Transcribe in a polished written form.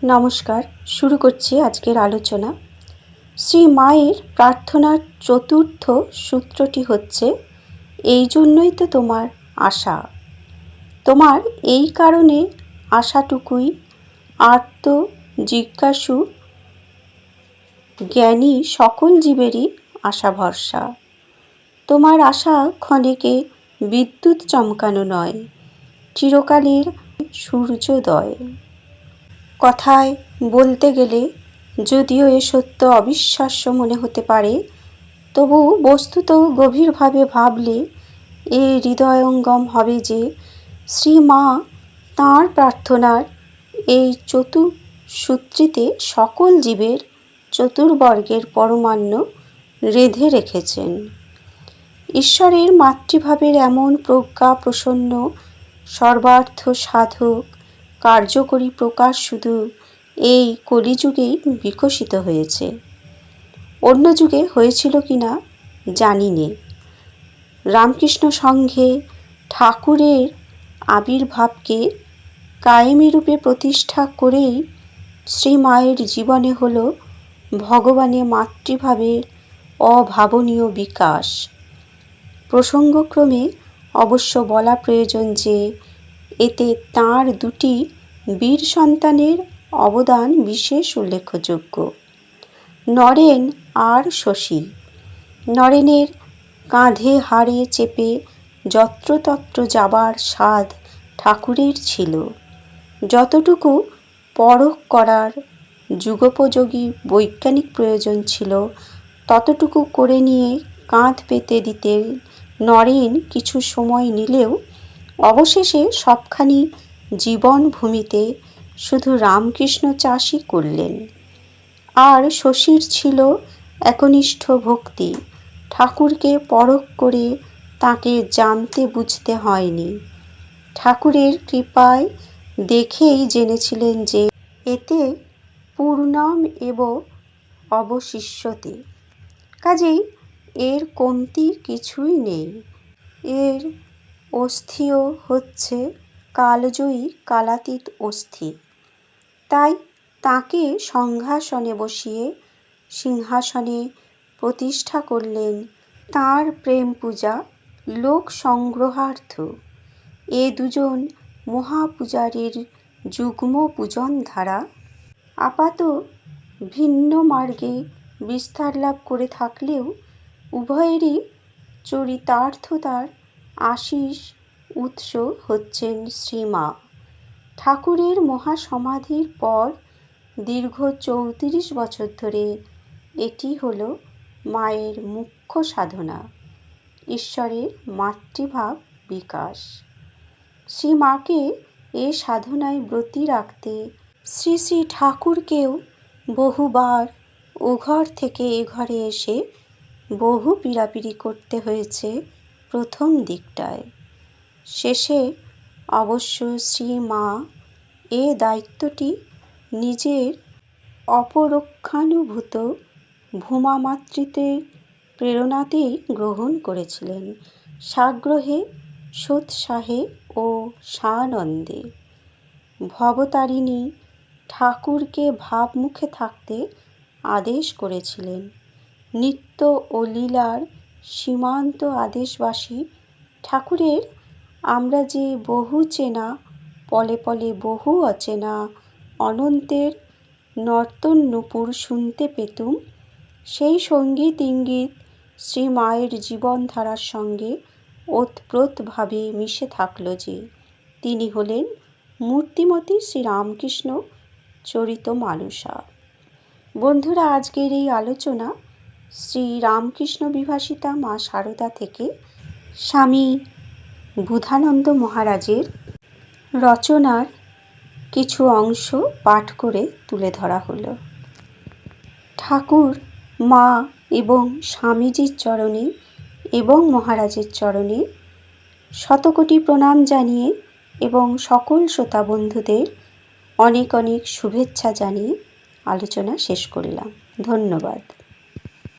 নমস্কার, শুরু করছি আজকের আলোচনা। শ্রী মায়ের প্রার্থনার চতুর্থ সূত্রটি হচ্ছে, এই জন্যই তো তোমার আশা। তোমার এই কারণে আশাটুকুই আর্ত জিজ্ঞাসু জ্ঞানী সকল জীবেরই আশা ভরসা। তোমার আশা ক্ষণেকে বিদ্যুৎ চমকানো নয়, চিরকালের সূর্যোদয়। কথায় বলতে গেলে যদিও এ সত্য অবিশ্বাস্য মনে হতে পারে, তবু বস্তুত গভীরভাবে ভাবলে এ হৃদয়ঙ্গম হবে যে শ্রী মা তাঁর প্রার্থনার এই চতুঃসূত্রিতে সকল জীবের চতুর্বর্গের পরমান্ন রেঁধে রেখেছেন। ঈশ্বরের মাতৃভাবের এমন প্রজ্ঞা প্রসন্ন সর্বার্থ সাধক কার্যকরী প্রকাশ শুধু এই কলিযুগেই বিকশিত হয়েছে, অন্য যুগে হয়েছিল কিনা জানি নে। রামকৃষ্ণ সংঘে ঠাকুরের আবির্ভাবকে কায়েমি রূপে প্রতিষ্ঠা করেই শ্রী মায়ের জীবনে হল ভগবানের মাতৃভাবের অভাবনীয় বিকাশ। প্রসঙ্গক্রমে অবশ্য বলা প্রয়োজন যে এতে তাঁর দুটি বীর সন্তানের অবদান বিশেষ উল্লেখযোগ্য, নরেন আর শশী। নরেনের কাঁধে হাড়ে চেপে যত্রতত্র যাবার সাধ ঠাকুরের ছিল, যতটুকু পরখ করার যুগোপযোগী বৈজ্ঞানিক প্রয়োজন ছিল ততটুকু করে নিয়ে কাঁধ পেতে দিতে নরেন কিছু সময় নিলেও অবশেষে সবখানি জীবনভূমিতে শুধু রামকৃষ্ণ চাষই করলেন। আর শশীর ছিল একনিষ্ঠ ভক্তি, ঠাকুরকে পরখ করে তাঁকে জানতে বুঝতে হয়নি, ঠাকুরের কৃপায় দেখেই জেনেছিলেন যে এতে পূর্ণম এব অবশিষ্যতে। কাজেই এর কমতি কিছুই নেই। এর অস্থিও হচ্ছে কালজয়ী কালাতীত অস্থি। তাই তাঁকে সংহাসনে বসিয়ে সিংহাসনে প্রতিষ্ঠা করলেন তাঁর প্রেম পূজা লোক সংগ্রহার্থ। এ দুজন মহাপূজারীর যুগ্ম পূজন ধারা আপাত ভিন্ন মার্গে বিস্তার লাভ করে থাকলেও উভয়েরই চরিতার্থতার আশিস উৎস হচ্ছেন শ্রীমা। ঠাকুরের মহাসমাধির পর দীর্ঘ 34 বছর ধরে এটি হল মায়ের মুখ্য সাধনা, ঈশ্বরের মাতৃভাব বিকাশ। শ্রীমাকে এ সাধনায় ব্রতী রাখতে শ্রী শ্রী ঠাকুরকেও বহুবার ওঘর থেকে এ ঘরে এসে বহু পীড়াপিড়ি করতে হয়েছে প্রথম দিকটায়। শেষে অবশ্য শ্রী মা এ দায়িত্বটি নিজের অপরক্ষানুভূত ভূমামাতৃত্বের প্রেরণাতেই গ্রহণ করেছিলেন, সাগ্রহে সোৎসাহে ও সানন্দে। ভবতারিণী ঠাকুরকে ভাবমুখে থাকতে আদেশ করেছিলেন। নিত্য ও লীলার সীমান্ত আদেশবাসী ঠাকুরের আমরা যে বহু চেনা পলে পলে বহু অচেনা অনন্তের নর্তন নূপুর শুনতে পেতুম, সেই সঙ্গীত ইঙ্গিত শ্রী মায়ের জীবনধারার সঙ্গে ওতপ্রোতভাবে মিশে থাকল যে তিনি হলেন মূর্তিমতী শ্রীরামকৃষ্ণ চরিত মানুষা। বন্ধুরা, আজকের এই আলোচনা শ্রী রামকৃষ্ণ বিভাসিতা মা সারদা থেকে স্বামী বুধানন্দ মহারাজের রচনার কিছু অংশ পাঠ করে তুলে ধরা হলো। ঠাকুর, মা এবং স্বামীজির চরণে এবং মহারাজের চরণে শতকোটি প্রণাম জানিয়ে এবং সকল শ্রোতা বন্ধুদের অনেক অনেক শুভেচ্ছা জানিয়ে আলোচনা শেষ করলাম। ধন্যবাদ।